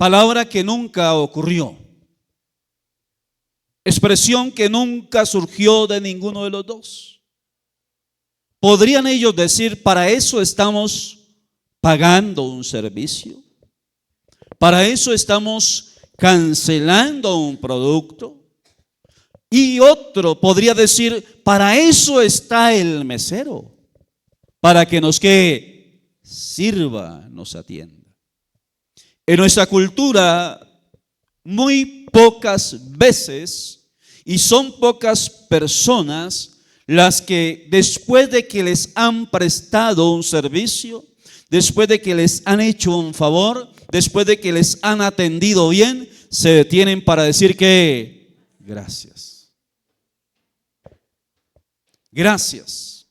palabra que nunca ocurrió, expresión que nunca surgió de ninguno de los dos. ¿Podrían ellos decir, para eso estamos pagando un servicio? ¿Para eso estamos cancelando un producto? Y otro podría decir, para eso está el mesero, para que nos que sirva, nos atienda. En nuestra cultura, muy pocas veces, y son pocas personas las que después de que les han prestado un servicio, después de que les han hecho un favor, después de que les han atendido bien, se detienen para decir que gracias. Gracias.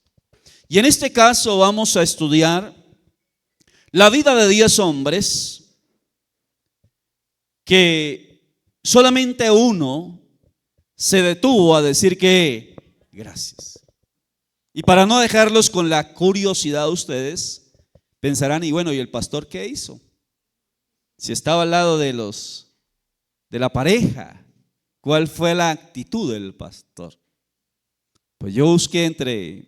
Y en este caso vamos a estudiar la vida de 10 hombres que solamente uno se detuvo a decir que gracias. Y para no dejarlos con la curiosidad de ustedes, pensarán, y bueno, ¿y el pastor qué hizo? Si estaba al lado de la pareja, ¿cuál fue la actitud del pastor? Pues yo busqué entre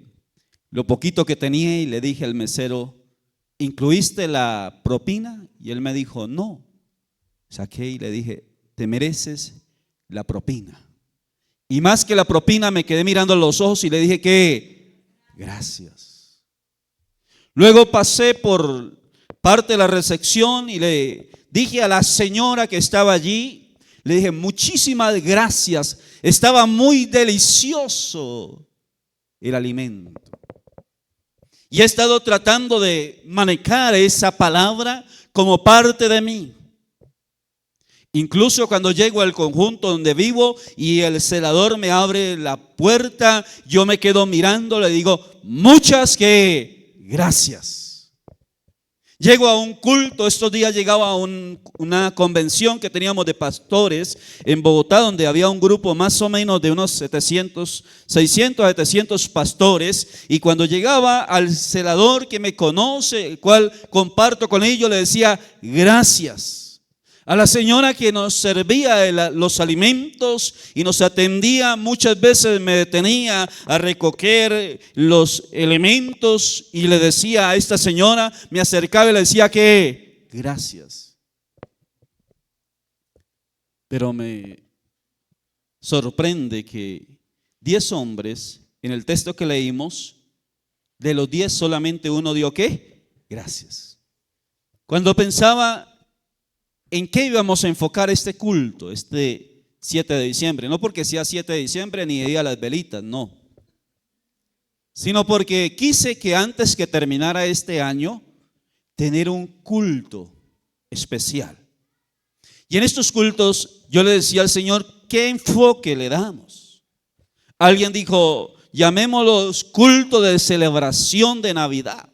lo poquito que tenía y le dije al mesero, ¿incluiste la propina? Y él me dijo, no. Saqué y le dije, te mereces la propina. Y más que la propina, me quedé mirando los ojos y le dije que gracias. Luego pasé por parte de la recepción y le dije a la señora que estaba allí, le dije, muchísimas gracias, estaba muy delicioso el alimento. Y he estado tratando de manejar esa palabra como parte de mí. Incluso cuando llego al conjunto donde vivo y el celador me abre la puerta, yo me quedo mirando, le digo, muchas gracias. Llego a un culto, estos días llegaba a una convención que teníamos de pastores en Bogotá, donde había un grupo más o menos de unos 600 a 700 pastores, y cuando llegaba al celador que me conoce, el cual comparto con ellos, le decía gracias. A la señora que nos servía los alimentos y nos atendía, muchas veces me detenía a recoger los elementos y le decía a esta señora, me acercaba y le decía que gracias. Pero me sorprende que 10 hombres, en el texto que leímos, de los 10 solamente uno dio ¿qué? Gracias. Cuando pensaba ¿en qué íbamos a enfocar este culto, este 7 de diciembre? No porque sea 7 de diciembre ni día de las velitas, no. Sino porque quise que antes que terminara este año, tener un culto especial. Y en estos cultos yo le decía al Señor, ¿qué enfoque le damos? Alguien dijo, llamémoslos culto de celebración de Navidad.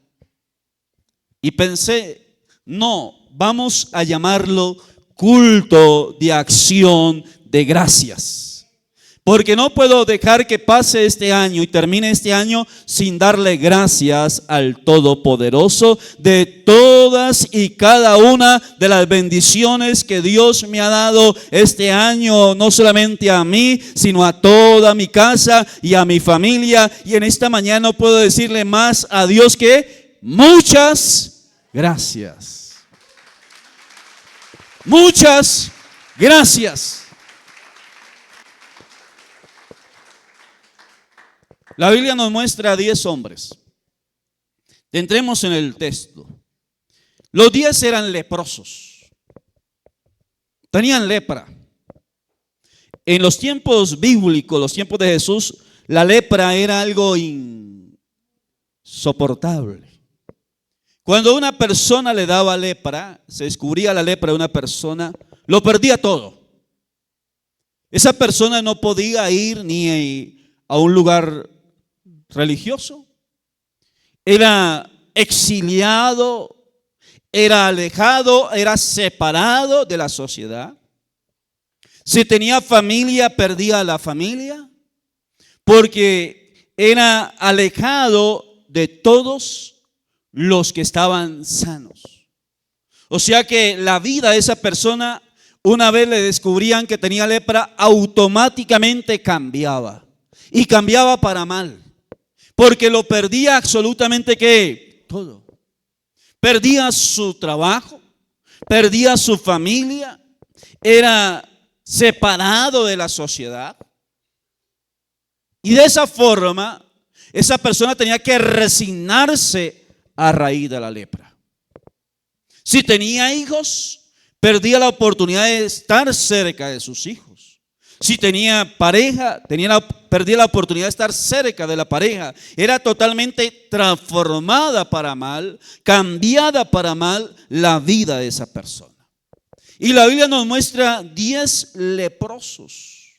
Y pensé, no, vamos a llamarlo culto de acción de gracias. Porque no puedo dejar que pase este año y termine este año sin darle gracias al Todopoderoso de todas y cada una de las bendiciones que Dios me ha dado este año, no solamente a mí, sino a toda mi casa y a mi familia. Y en esta mañana puedo decirle más a Dios que muchas gracias. Muchas gracias. La Biblia nos muestra a 10 hombres. Entremos en el texto. Los 10 eran leprosos. Tenían lepra. En los tiempos bíblicos, los tiempos de Jesús, la lepra era algo insoportable. Cuando una persona le daba lepra, se descubría la lepra de una persona, lo perdía todo. Esa persona no podía ir ni a un lugar religioso. Era exiliado, era alejado, era separado de la sociedad. Si tenía familia, perdía a la familia, porque era alejado de todos los que estaban sanos. O sea que la vida de esa persona, una vez le descubrían que tenía lepra, automáticamente cambiaba. Y cambiaba para mal. Porque lo perdía absolutamente ¿qué? Todo. Perdía su trabajo, perdía su familia, era separado de la sociedad. Y de esa forma, esa persona tenía que resignarse a raíz de la lepra. Si tenía hijos, perdía la oportunidad de estar cerca de sus hijos. Si tenía pareja, perdía la oportunidad de estar cerca de la pareja. Era totalmente transformada para mal, cambiada para mal la vida de esa persona. Y la Biblia nos muestra 10 leprosos,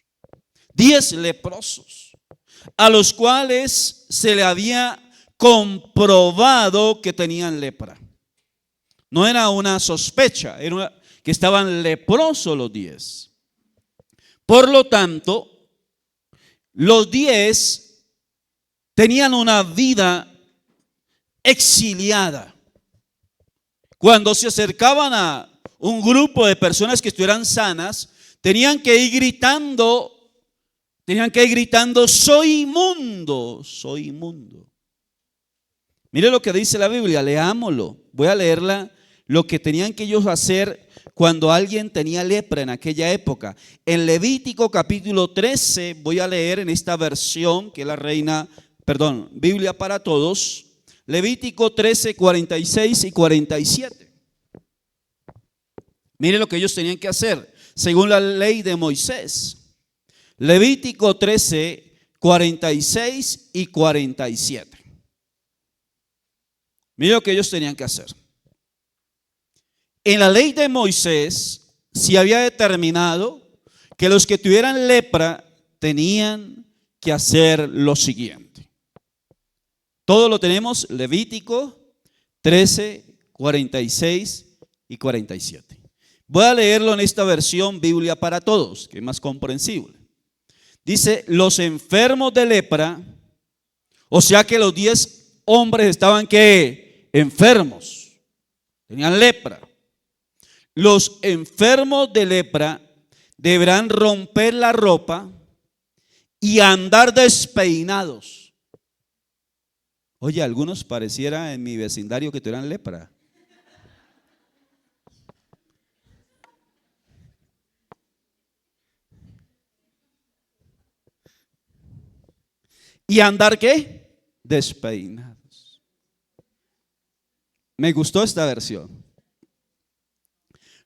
10 leprosos, a los cuales se le había comprobado que tenían lepra. No era una sospecha, que estaban leprosos los 10. Por lo tanto, los 10 tenían una vida exiliada. Cuando se acercaban a un grupo de personas que estuvieran sanas, tenían que ir gritando, soy inmundo, soy inmundo. Mire lo que dice la Biblia, leámoslo. Voy a leerla, lo que tenían que ellos hacer cuando alguien tenía lepra en aquella época. En Levítico capítulo 13, voy a leer en esta versión, que es la Biblia para Todos. Levítico 13, 46 y 47. Mire lo que ellos tenían que hacer, según la ley de Moisés. Levítico 13, 46 y 47. Mire lo que ellos tenían que hacer. En la ley de Moisés se había determinado que los que tuvieran lepra tenían que hacer lo siguiente. Todo lo tenemos, Levítico 13, 46 y 47. Voy a leerlo en esta versión Biblia para Todos, que es más comprensible. Dice, los enfermos de lepra, o sea que los 10 hombres estaban ¿qué? Enfermos, tenían lepra. Los enfermos de lepra deberán romper la ropa y andar despeinados. Oye, algunos pareciera en mi vecindario que tuvieran lepra. ¿Y andar qué? Despeinados. Me gustó esta versión.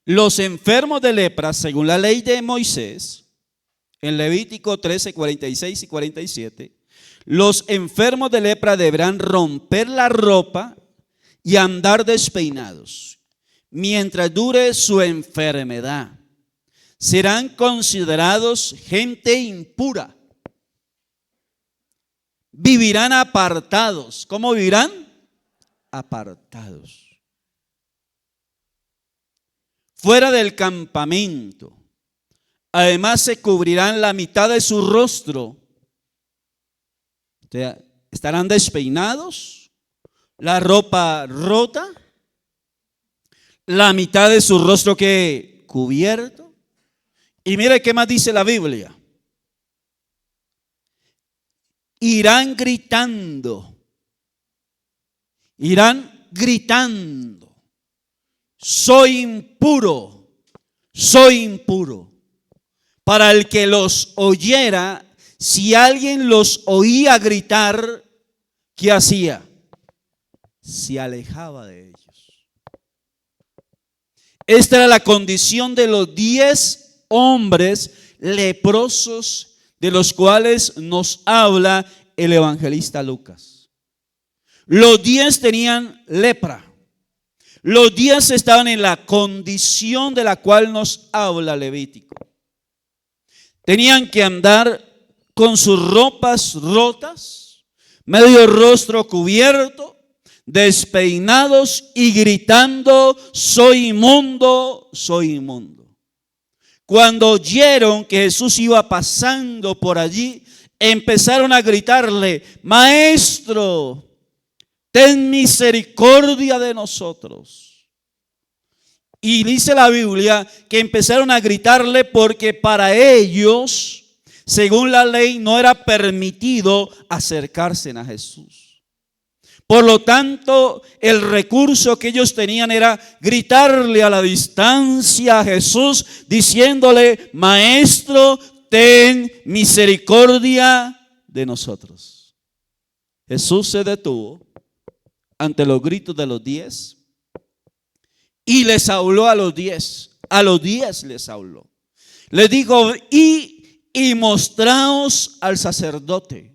Los enfermos de lepra, según la ley de Moisés, en Levítico 13, 46 y 47, los enfermos de lepra deberán romper la ropa y andar despeinados mientras dure su enfermedad. Serán considerados gente impura. Vivirán apartados. ¿Cómo vivirán? Apartados. Fuera del campamento. Además se cubrirán la mitad de su rostro. O sea, estarán despeinados, la ropa rota, la mitad de su rostro que cubierto. Y mire qué más dice la Biblia. Irán gritando. Irán gritando. Soy impuro, soy impuro. Para el que los oyera, si alguien los oía gritar, ¿qué hacía? Se alejaba de ellos. Esta era la condición de los 10 hombres leprosos de los cuales nos habla el evangelista Lucas. Los 10 tenían lepra. Los 10 estaban en la condición de la cual nos habla Levítico. Tenían que andar con sus ropas rotas, medio rostro cubierto, despeinados y gritando, soy inmundo, soy inmundo. Cuando oyeron que Jesús iba pasando por allí, empezaron a gritarle, Maestro, ten misericordia de nosotros. Y dice la Biblia que empezaron a gritarle porque para ellos, según la ley, no era permitido acercarse a Jesús. Por lo tanto, el recurso que ellos tenían era gritarle a la distancia a Jesús, diciéndole: Maestro, ten misericordia de nosotros. Jesús se detuvo ante los gritos de los 10 y les habló a los 10. A los 10 les habló. Les dijo: y mostraos al sacerdote.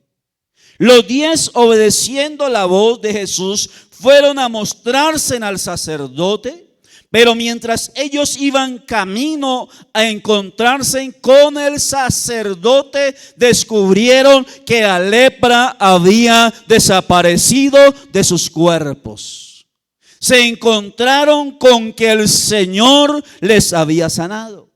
Los 10, obedeciendo la voz de Jesús, fueron a mostrarse al sacerdote. Pero mientras ellos iban camino a encontrarse con el sacerdote, descubrieron que la lepra había desaparecido de sus cuerpos. Se encontraron con que el Señor les había sanado.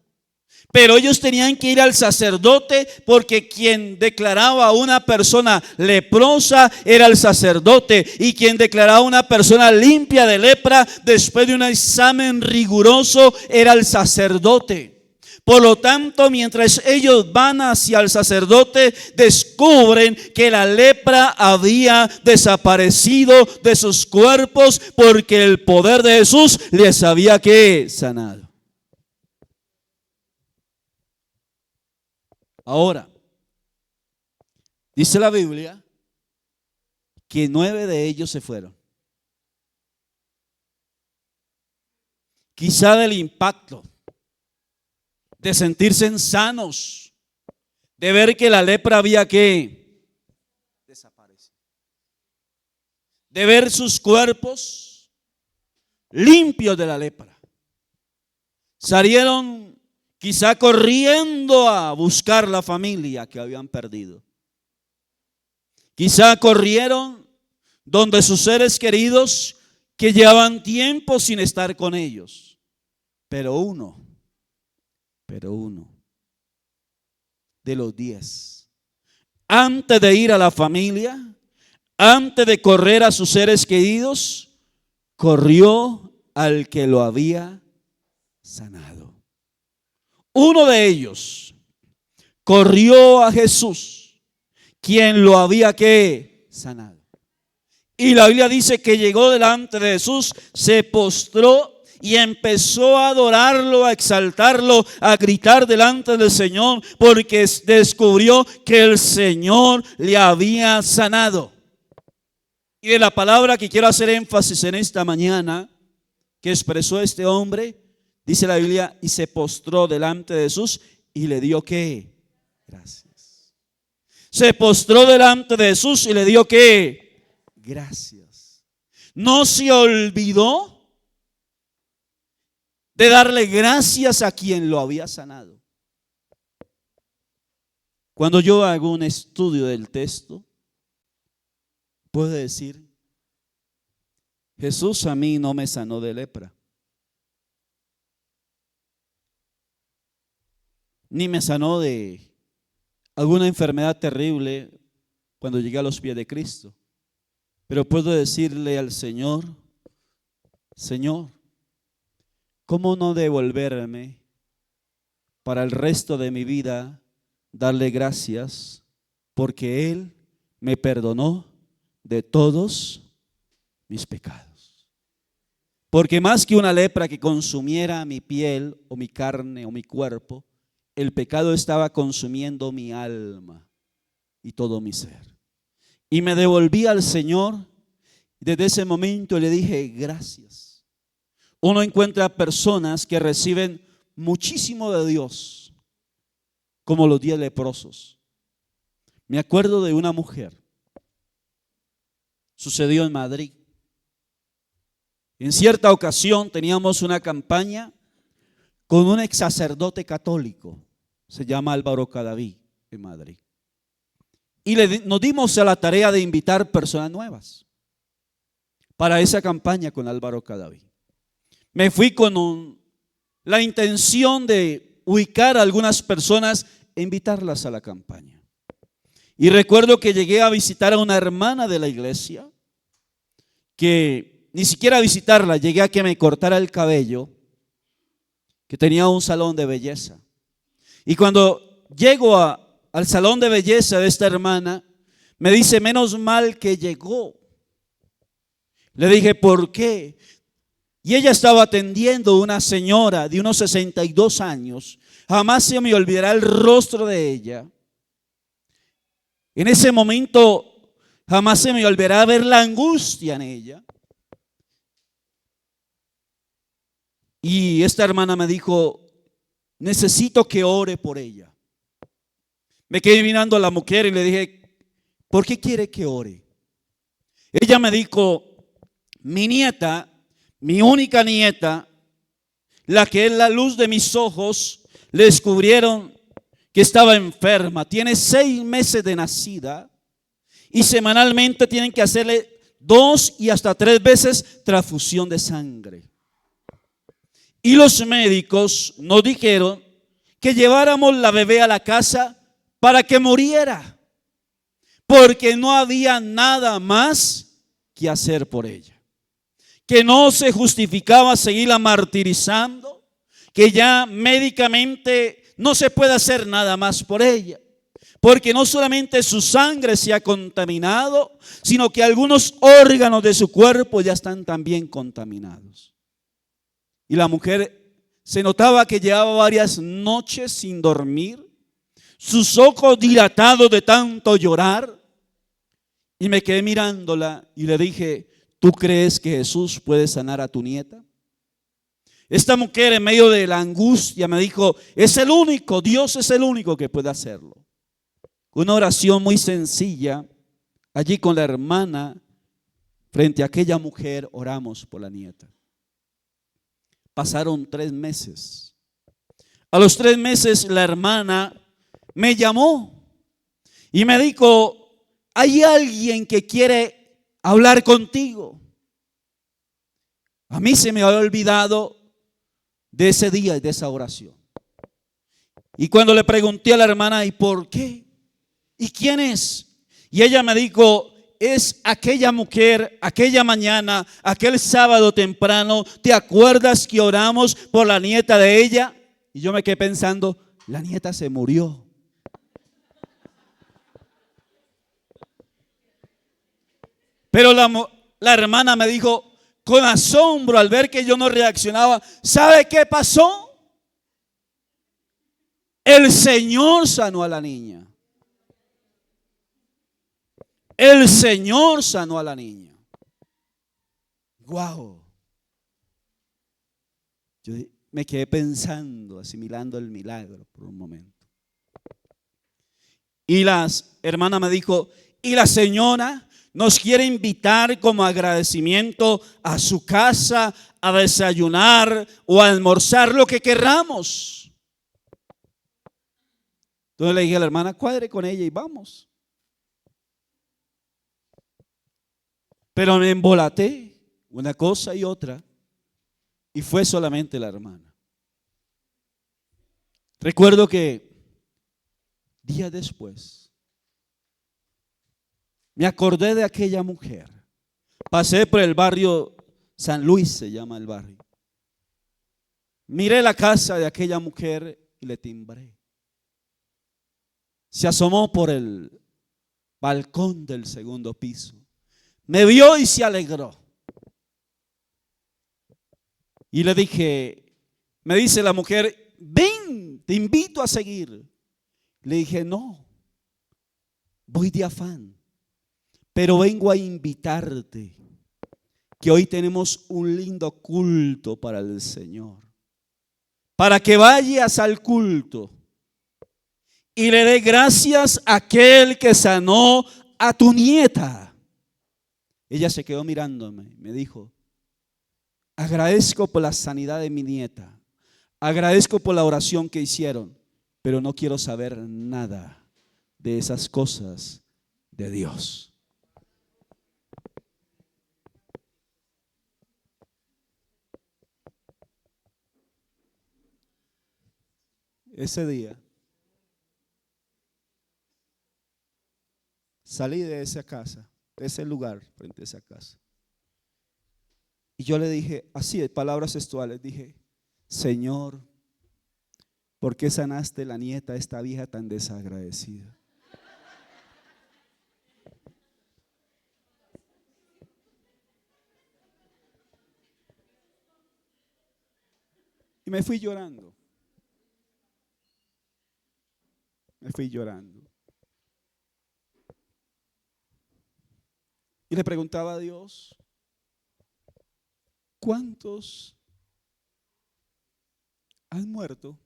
Pero ellos tenían que ir al sacerdote, porque quien declaraba a una persona leprosa era el sacerdote, y quien declaraba a una persona limpia de lepra después de un examen riguroso era el sacerdote. Por lo tanto, mientras ellos van hacia el sacerdote, descubren que la lepra había desaparecido de sus cuerpos, porque el poder de Jesús les había que sanado. Ahora, dice la Biblia que 9 de ellos se fueron. Quizá del impacto de sentirse sanos, de ver que la lepra había que desaparecer, de ver sus cuerpos limpios de la lepra. Salieron quizá corriendo a buscar la familia que habían perdido. Quizá corrieron donde sus seres queridos que llevaban tiempo sin estar con ellos. Pero uno de los 10, antes de ir a la familia, antes de correr a sus seres queridos, corrió al que lo había sanado. Uno de ellos corrió a Jesús, quien lo había que sanado. Y la Biblia dice que llegó delante de Jesús, se postró y empezó a adorarlo, a exaltarlo, a gritar delante del Señor, porque descubrió que el Señor le había sanado. Y de la palabra que quiero hacer énfasis en esta mañana, que expresó este hombre, dice la Biblia: y se postró delante de Jesús y le dio ¿qué? Gracias. Se postró delante de Jesús y le dio ¿qué? Gracias. No se olvidó de darle gracias a quien lo había sanado. Cuando yo hago un estudio del texto, puedo decir: Jesús a mí no me sanó de lepra, ni me sanó de alguna enfermedad terrible cuando llegué a los pies de Cristo. Pero puedo decirle al Señor: Señor, ¿cómo no devolverme para el resto de mi vida darle gracias? Porque Él me perdonó de todos mis pecados. Porque más que una lepra que consumiera mi piel o mi carne o mi cuerpo, el pecado estaba consumiendo mi alma y todo mi ser. Y me devolví al Señor. Desde ese momento le dije: gracias. Uno encuentra personas que reciben muchísimo de Dios, como los 10 leprosos. Me acuerdo de una mujer, sucedió en Madrid. En cierta ocasión teníamos una campaña con un ex sacerdote católico, se llama Álvaro Cadaví, en Madrid. Y nos dimos a la tarea de invitar personas nuevas para esa campaña con Álvaro Cadaví. Me fui con la intención de ubicar a algunas personas e invitarlas a la campaña. Y recuerdo que llegué a visitar a una hermana de la iglesia, que ni siquiera a visitarla, llegué a que me cortara el cabello, que tenía un salón de belleza. Y cuando llego al salón de belleza de esta hermana, me dice, menos mal que llegó. Le dije, ¿por qué? Y ella estaba atendiendo a una señora de unos 62 años. Jamás se me olvidará el rostro de ella. En ese momento jamás se me olvidará ver la angustia en ella. Y esta hermana me dijo, necesito que ore por ella. Me quedé mirando a la mujer y le dije, ¿por qué quiere que ore? Ella me dijo, mi nieta, mi única nieta, la que es la luz de mis ojos, le descubrieron que estaba enferma. Tiene 6 meses de nacida y semanalmente tienen que hacerle 2 y hasta 3 veces transfusión de sangre. Y los médicos nos dijeron que lleváramos la bebé a la casa para que muriera, porque no había nada más que hacer por ella, que no se justificaba seguirla martirizando, que ya médicamente no se puede hacer nada más por ella, porque no solamente su sangre se ha contaminado, sino que algunos órganos de su cuerpo ya están también contaminados. Y la mujer se notaba que llevaba varias noches sin dormir, sus ojos dilatados de tanto llorar. Y me quedé mirándola y le dije, ¿tú crees que Jesús puede sanar a tu nieta? Esta mujer en medio de la angustia me dijo, es el único, Dios es el único que puede hacerlo. Una oración muy sencilla, allí con la hermana, frente a aquella mujer, oramos por la nieta. Pasaron 3 meses. A los 3 meses la hermana me llamó y me dijo, hay alguien que quiere hablar contigo. A mí se me había olvidado de ese día y de esa oración. Y cuando le pregunté a la hermana, ¿y por qué? ¿Y quién es? Y ella me dijo, es aquella mujer, aquella mañana, aquel sábado temprano, ¿te acuerdas que oramos por la nieta de ella? Y yo me quedé pensando, la nieta se murió. Pero la hermana me dijo con asombro al ver que yo no reaccionaba, ¿sabe qué pasó? El Señor sanó a la niña. El Señor sanó a la niña. Wow. Yo me quedé pensando, asimilando el milagro por un momento. Y la hermana me dijo, y la señora nos quiere invitar como agradecimiento a su casa a desayunar o a almorzar, lo que querramos. Entonces le dije a la hermana, cuadre con ella y vamos. Pero me embolaté una cosa y otra y fue solamente la hermana. Recuerdo que días después me acordé de aquella mujer. Pasé por el barrio San Luis, se llama el barrio. Miré la casa de aquella mujer y le timbré. Se asomó por el balcón del segundo piso. Me vio y se alegró. Y le dije, me dice la mujer, ven, te invito a seguir. Le dije, no, voy de afán, pero vengo a invitarte, que hoy tenemos un lindo culto para el Señor, para que vayas al culto y le dé gracias a aquel que sanó a tu nieta. Ella se quedó mirándome, me dijo, agradezco por la sanidad de mi nieta, agradezco por la oración que hicieron, pero no quiero saber nada de esas cosas de Dios. Ese día salí de esa casa, de ese lugar, frente a esa casa. Y yo le dije, así, de palabras textuales, dije, Señor, ¿por qué sanaste la nieta a esta vieja tan desagradecida? Y me fui llorando. Me fui llorando. Y le preguntaba a Dios, ¿cuántos han muerto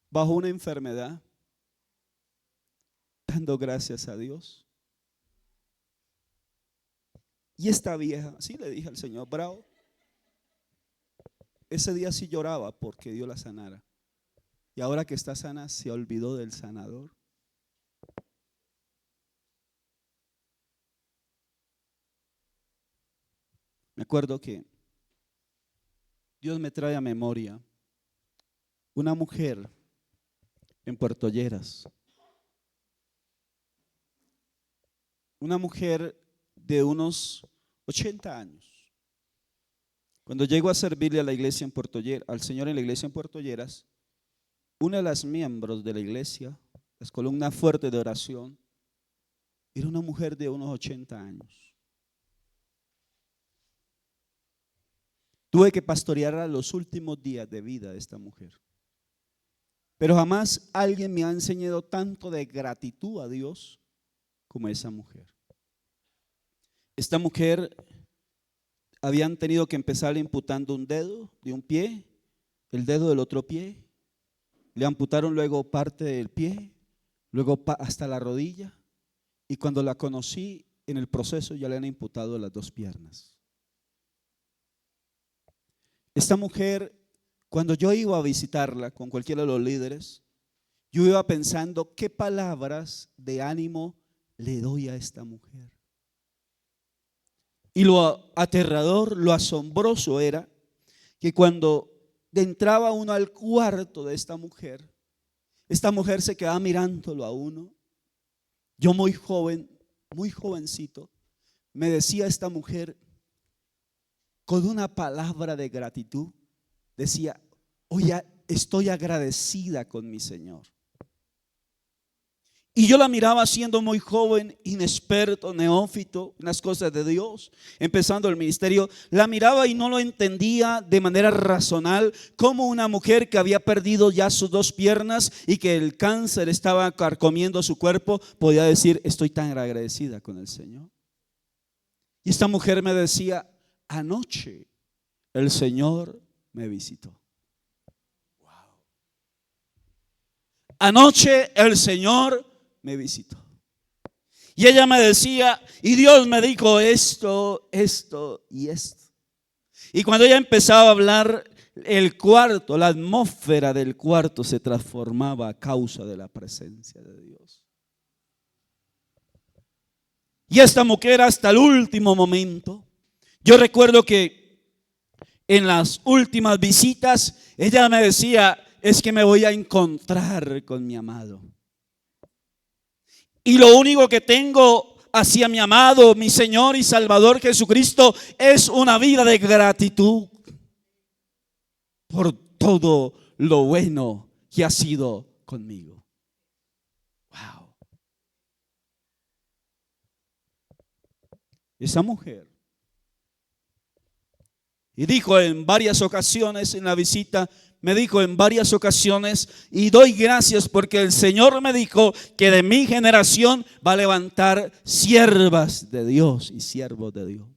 bajo una enfermedad dando gracias a Dios? Y esta vieja, sí le dije al Señor, bravo, ese día sí lloraba porque Dios la sanara. Y ahora que está sana, se olvidó del sanador. Me acuerdo que Dios me trae a memoria una mujer en Puerto Lleras. Una mujer de unos 80 años. Cuando llego a servirle a la iglesia en Puerto Lleras, al Señor en la iglesia en Puerto Lleras, una de las miembros de la iglesia, las columnas fuertes de oración, era una mujer de unos 80 años. Tuve que pastorear a los últimos días de vida de esta mujer. Pero jamás alguien me ha enseñado tanto de gratitud a Dios como esa mujer. Esta mujer habían tenido que empezar imputando un dedo de un pie, el dedo del otro pie. Le amputaron luego parte del pie, luego hasta la rodilla. Y cuando la conocí en el proceso ya le han imputado las dos piernas. Esta mujer, cuando yo iba a visitarla con cualquiera de los líderes, yo iba pensando qué palabras de ánimo le doy a esta mujer. Y lo aterrador, lo asombroso era que cuando entraba uno al cuarto de esta mujer se quedaba mirándolo a uno. Yo muy joven, muy jovencito, me decía esta mujer con una palabra de gratitud, decía, oye, estoy agradecida con mi Señor. Y yo la miraba siendo muy joven, inexperto, neófito en las cosas de Dios, empezando el ministerio. La miraba y no lo entendía de manera racional, como una mujer que había perdido ya sus dos piernas y que el cáncer estaba carcomiendo su cuerpo, podía decir, estoy tan agradecida con el Señor. Y esta mujer me decía, anoche el Señor me visitó. Wow. Anoche el Señor me visitó. Y ella me decía, y Dios me dijo esto, esto y esto. Y cuando ella empezaba a hablar, el cuarto, la atmósfera del cuarto se transformaba a causa de la presencia de Dios. Y esta mujer hasta el último momento, yo recuerdo que en las últimas visitas, ella me decía, es que me voy a encontrar con mi amado. Y lo único que tengo hacia mi amado, mi Señor y Salvador Jesucristo, es una vida de gratitud por todo lo bueno que ha sido conmigo. Wow. Esa mujer, y dijo en varias ocasiones en la visita, me dijo en varias ocasiones, y doy gracias porque el Señor me dijo que de mi generación va a levantar siervas de Dios y siervos de Dios.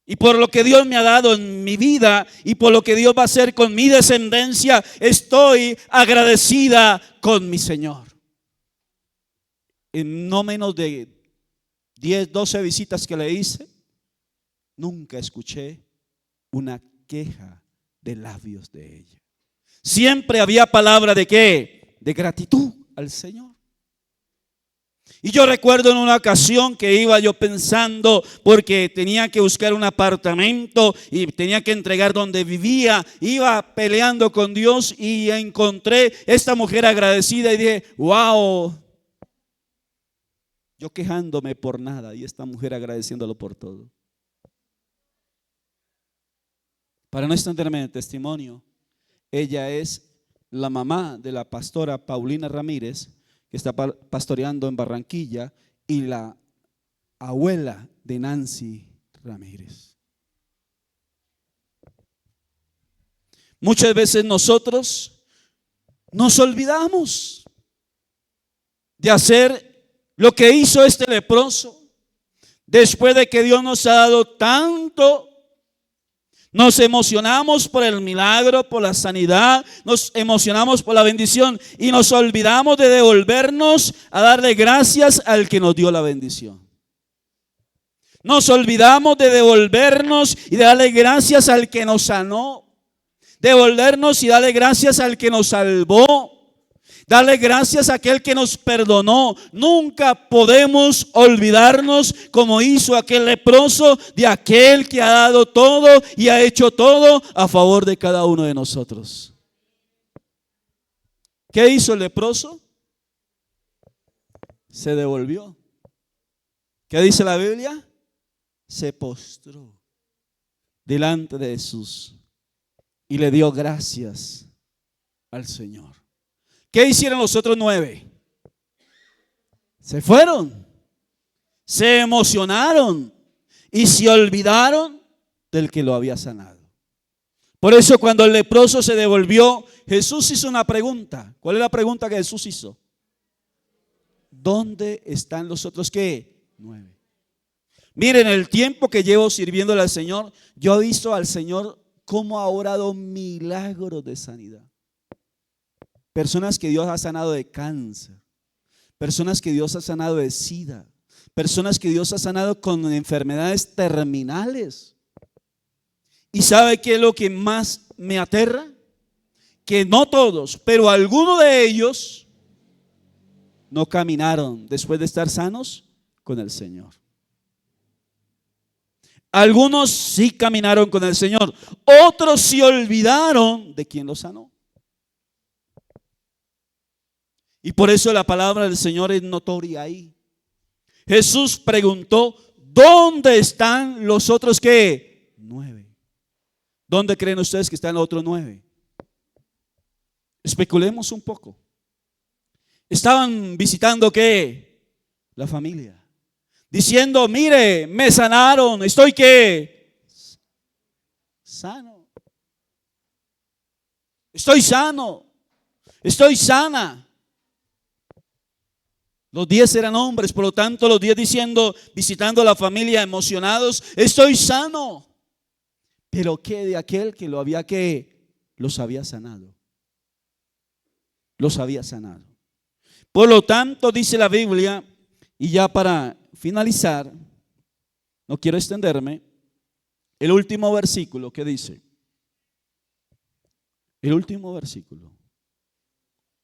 Y por lo que Dios me ha dado en mi vida y por lo que Dios va a hacer con mi descendencia, estoy agradecida con mi Señor. En no menos de 10, 12 visitas que le hice, nunca escuché una queja de labios de ella. Siempre había palabra de ¿qué? De gratitud al Señor. Y yo recuerdo en una ocasión que iba yo pensando, porque tenía que buscar un apartamento y tenía que entregar donde vivía, iba peleando con Dios y encontré esta mujer agradecida y dije, wow, yo quejándome por nada y esta mujer agradeciéndolo por todo. Para no extenderme en el testimonio, ella es la mamá de la pastora Paulina Ramírez, que está pastoreando en Barranquilla, y la abuela de Nancy Ramírez. Muchas veces nosotros nos olvidamos de hacer lo que hizo este leproso. Después de que Dios nos ha dado tanto, nos emocionamos por el milagro, por la sanidad, nos emocionamos por la bendición y nos olvidamos de devolvernos a darle gracias al que nos dio la bendición. Nos olvidamos de devolvernos y de darle gracias al que nos sanó, devolvernos y darle gracias al que nos salvó, darle gracias a aquel que nos perdonó. Nunca podemos olvidarnos, como hizo aquel leproso, de aquel que ha dado todo y ha hecho todo a favor de cada uno de nosotros. ¿Qué hizo el leproso? Se devolvió. ¿Qué dice la Biblia? Se postró delante de Jesús y le dio gracias al Señor. ¿Qué hicieron los otros 9? Se fueron, se emocionaron y se olvidaron del que lo había sanado. Por eso cuando el leproso se devolvió, Jesús hizo una pregunta. ¿Cuál es la pregunta que Jesús hizo? ¿Dónde están los otros qué? 9. Miren, el tiempo que llevo sirviéndole al Señor, yo he visto al Señor cómo ha obrado milagros de sanidad. Personas que Dios ha sanado de cáncer, personas que Dios ha sanado de SIDA, personas que Dios ha sanado con enfermedades terminales. ¿Y sabe qué es lo que más me aterra? Que no todos, pero algunos de ellos no caminaron después de estar sanos con el Señor. Algunos sí caminaron con el Señor, otros se olvidaron de quien los sanó. Y por eso la palabra del Señor es notoria ahí. Jesús preguntó: ¿dónde están los otros qué? 9. ¿Dónde creen ustedes que están los otros 9? Especulemos un poco. Estaban visitando ¿qué? La familia. Diciendo: mire, me sanaron, estoy ¿qué? Sano. Estoy sano. Estoy sana. Los 10 eran hombres, por lo tanto los 10 diciendo, visitando a la familia emocionados: estoy sano. Pero ¿qué de aquel que lo había que los había sanado? Los había sanado. Por lo tanto dice la Biblia, y ya para finalizar, no quiero extenderme, el último versículo que dice, el último versículo,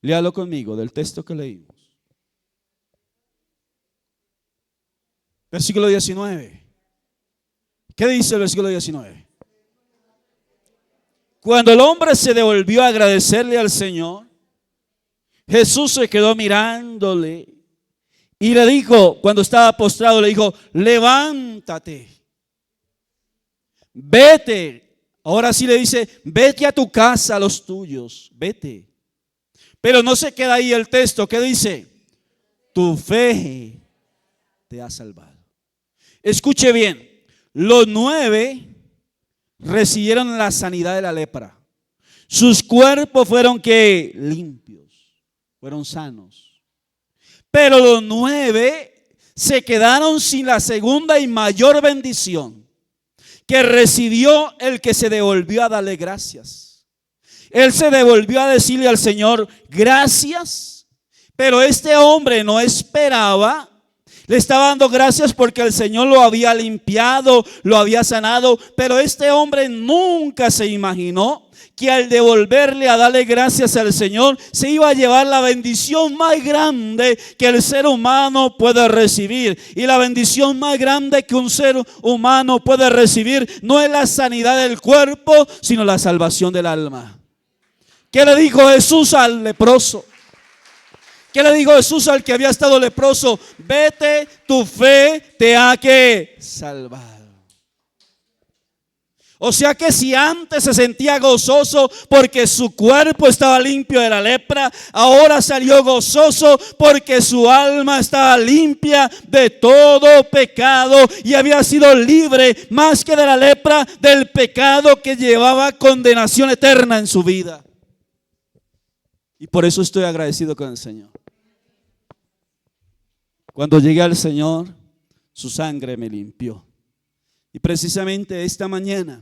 léalo conmigo del texto que leímos. Versículo 19. ¿Qué dice el versículo 19? Cuando el hombre se devolvió a agradecerle al Señor, Jesús se quedó mirándole y le dijo, cuando estaba postrado, le dijo: levántate, vete. Ahora sí le dice: vete a tu casa, a los tuyos, vete. Pero no se queda ahí el texto. ¿Qué dice? Tu fe te ha salvado. Escuche bien, los 9 recibieron la sanidad de la lepra. Sus cuerpos fueron ¿qué? Limpios, fueron sanos. Pero los 9 se quedaron sin la segunda y mayor bendición que recibió el que se devolvió a darle gracias. Él se devolvió a decirle al Señor: gracias. Pero este hombre no esperaba. Le estaba dando gracias porque el Señor lo había limpiado, lo había sanado. Pero este hombre nunca se imaginó que al devolverle a darle gracias al Señor, se iba a llevar la bendición más grande que el ser humano puede recibir. Y la bendición más grande que un ser humano puede recibir no es la sanidad del cuerpo, sino la salvación del alma. ¿Qué le dijo Jesús al leproso? ¿Qué le dijo Jesús al que había estado leproso? Vete, tu fe te ha que salvado. O sea que si antes se sentía gozoso porque su cuerpo estaba limpio de la lepra, ahora salió gozoso porque su alma estaba limpia de todo pecado y había sido libre más que de la lepra, del pecado que llevaba condenación eterna en su vida. Y por eso estoy agradecido con el Señor. Cuando llegué al Señor, su sangre me limpió. Y precisamente esta mañana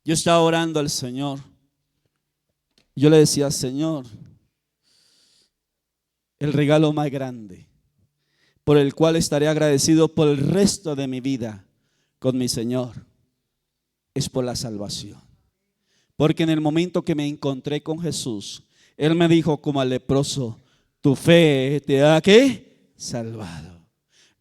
yo estaba orando al Señor. Yo le decía: Señor, el regalo más grande por el cual estaré agradecido por el resto de mi vida con mi Señor es por la salvación. Porque en el momento que me encontré con Jesús, Él me dijo como al leproso: tu fe te ha ¿qué? Salvado.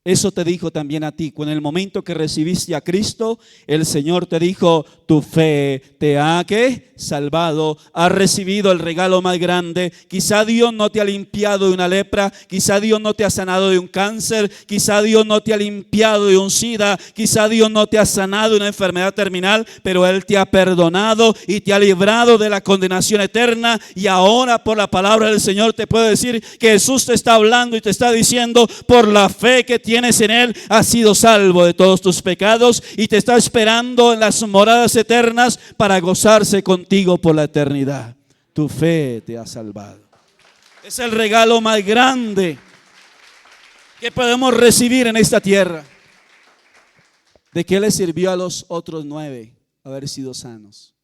Eso te dijo también a ti. Cuando en el momento que recibiste a Cristo, el Señor te dijo: tu fe te ha ¿qué? Salvado. Has recibido el regalo más grande. Quizá Dios no te ha limpiado de una lepra, quizá Dios no te ha sanado de un cáncer, quizá Dios no te ha limpiado de un SIDA, quizá Dios no te ha sanado de una enfermedad terminal, pero Él te ha perdonado y te ha librado de la condenación eterna. Y ahora, por la palabra del Señor, te puedo decir que Jesús te está hablando y te está diciendo: por la fe que tienes en Él, has sido salvo de todos tus pecados y te está esperando en las moradas eternas para gozarse contigo por la eternidad. Tu fe te ha salvado. Es el regalo más grande que podemos recibir en esta tierra. ¿De qué le sirvió a los otros 9 haber sido sanos?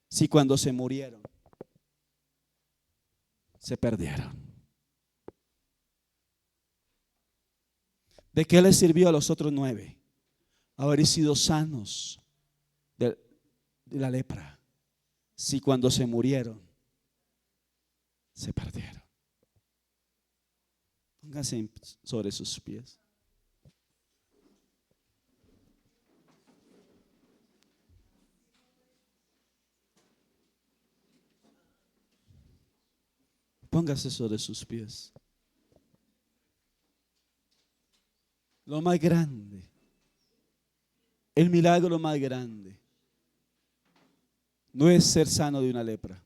Si cuando se murieron, se perdieron. ¿De qué le sirvió a los otros 9 haber sido sanos de la lepra, si cuando se murieron, se perdieron? Pónganse sobre sus pies. Póngase sobre sus pies. Lo más grande, el milagro más grande, no es ser sano de una lepra.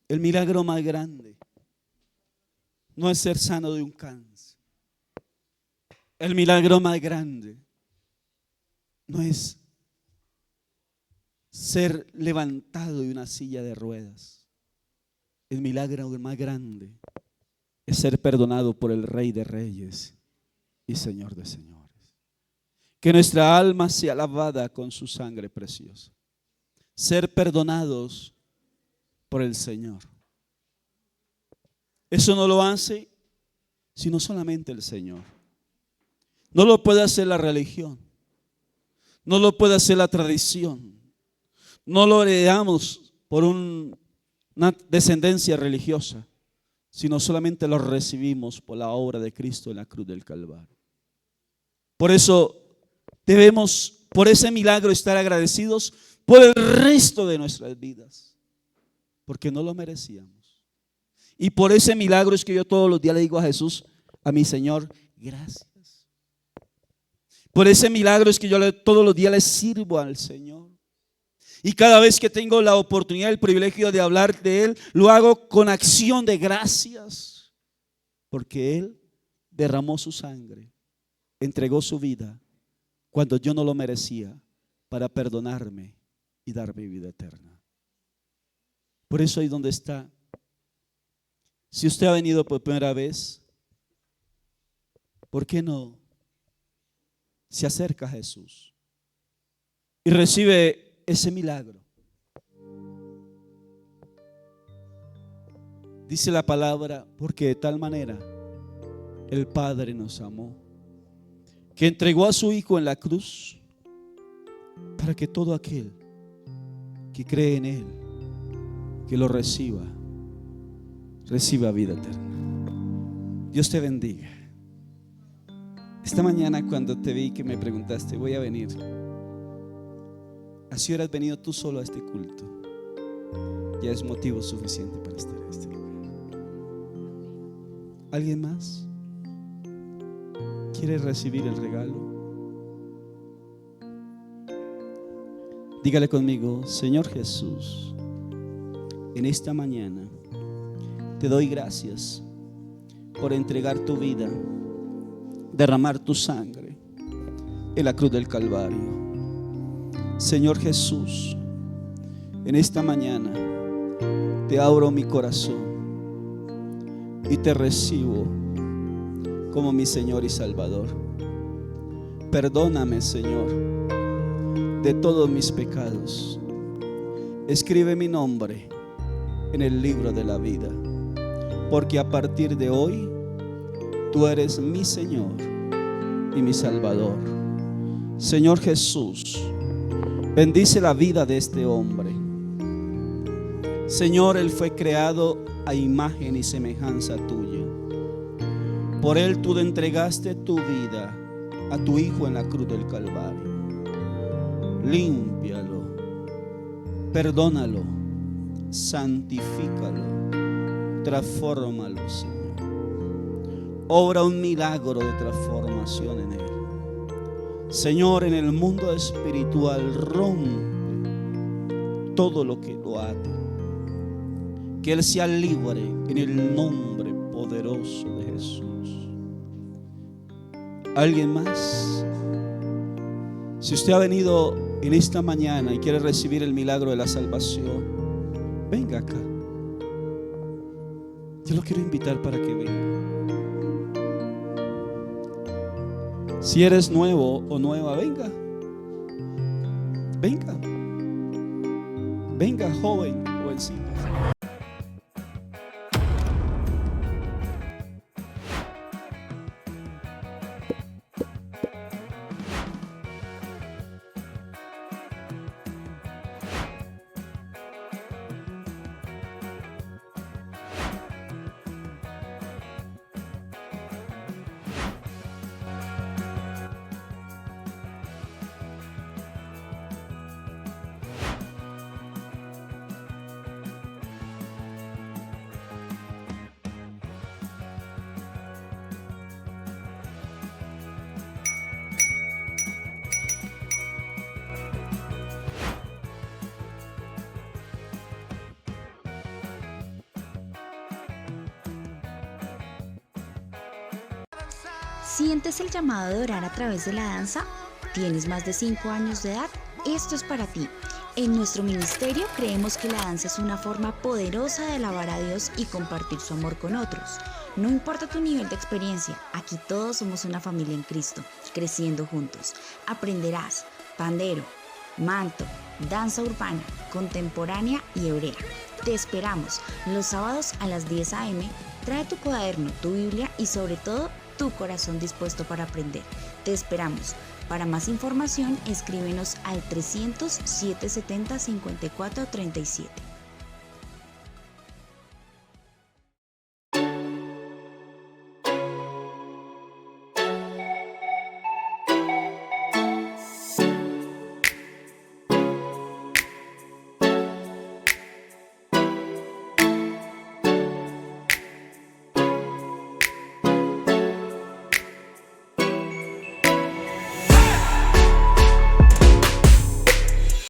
El milagro más grande no es ser sano de un cáncer. El milagro más grande no es ser levantado de una silla de ruedas. El milagro más grande es ser perdonado por el Rey de Reyes y Señor de señores. Que nuestra alma sea lavada con su sangre preciosa. Ser perdonados por el Señor. Eso no lo hace sino solamente el Señor. No lo puede hacer la religión. No lo puede hacer la tradición. No lo heredamos por una descendencia religiosa, sino solamente lo recibimos por la obra de Cristo en la cruz del Calvario. Por eso debemos, por ese milagro, estar agradecidos por el resto de nuestras vidas, porque no lo merecíamos. Y por ese milagro es que yo todos los días le digo a Jesús, a mi Señor: gracias. Por ese milagro es que yo todos los días le sirvo al Señor. Y cada vez que tengo la oportunidad, el privilegio de hablar de Él, lo hago con acción de gracias, porque Él derramó su sangre, entregó su vida cuando yo no lo merecía, para perdonarme y darme vida eterna. Por eso ahí donde está, si usted ha venido por primera vez, ¿por qué no se acerca a Jesús y recibe ese milagro? Dice la palabra: porque de tal manera el Padre nos amó, que entregó a su Hijo en la cruz, para que todo aquel que cree en Él, que lo reciba vida eterna. Dios te bendiga. Esta mañana, cuando te vi que me preguntaste: voy a venir, así hubieras venido tú solo a este culto, ya es motivo suficiente para estar en este lugar. ¿Alguien más quiere recibir el regalo? Dígale conmigo: Señor Jesús, en esta mañana te doy gracias por entregar tu vida, derramar tu sangre en la cruz del Calvario. Señor Jesús, en esta mañana te abro mi corazón y te recibo como mi Señor y Salvador. Perdóname, Señor, de todos mis pecados. Escribe mi nombre en el libro de la vida, porque a partir de hoy tú eres mi Señor y mi Salvador. Señor Jesús, bendice la vida de este hombre. Señor, él fue creado a imagen y semejanza tuya. Por él tú le entregaste tu vida a tu Hijo en la cruz del Calvario. Límpialo, perdónalo, santifícalo, transfórmalo, Señor. Obra un milagro de transformación en él. Señor, en el mundo espiritual rompe todo lo que lo ate. Que él sea libre en el nombre poderoso de Jesús. ¿Alguien más? Si usted ha venido en esta mañana y quiere recibir el milagro de la salvación, venga acá. Yo lo quiero invitar para que venga. Si eres nuevo o nueva, venga. Venga. Venga, joven, jovencito. ¿Sientes el llamado de orar a través de la danza? ¿Tienes más de 5 años de edad? Esto es para ti. En nuestro ministerio creemos que la danza es una forma poderosa de alabar a Dios y compartir su amor con otros. No importa tu nivel de experiencia, aquí todos somos una familia en Cristo, creciendo juntos. Aprenderás pandero, manto, danza urbana, contemporánea y hebrea. Te esperamos los sábados a las 10 a.m. Trae tu cuaderno, tu Biblia y sobre todo tu corazón dispuesto para aprender. Te esperamos. Para más información, escríbenos al 300-770-5437.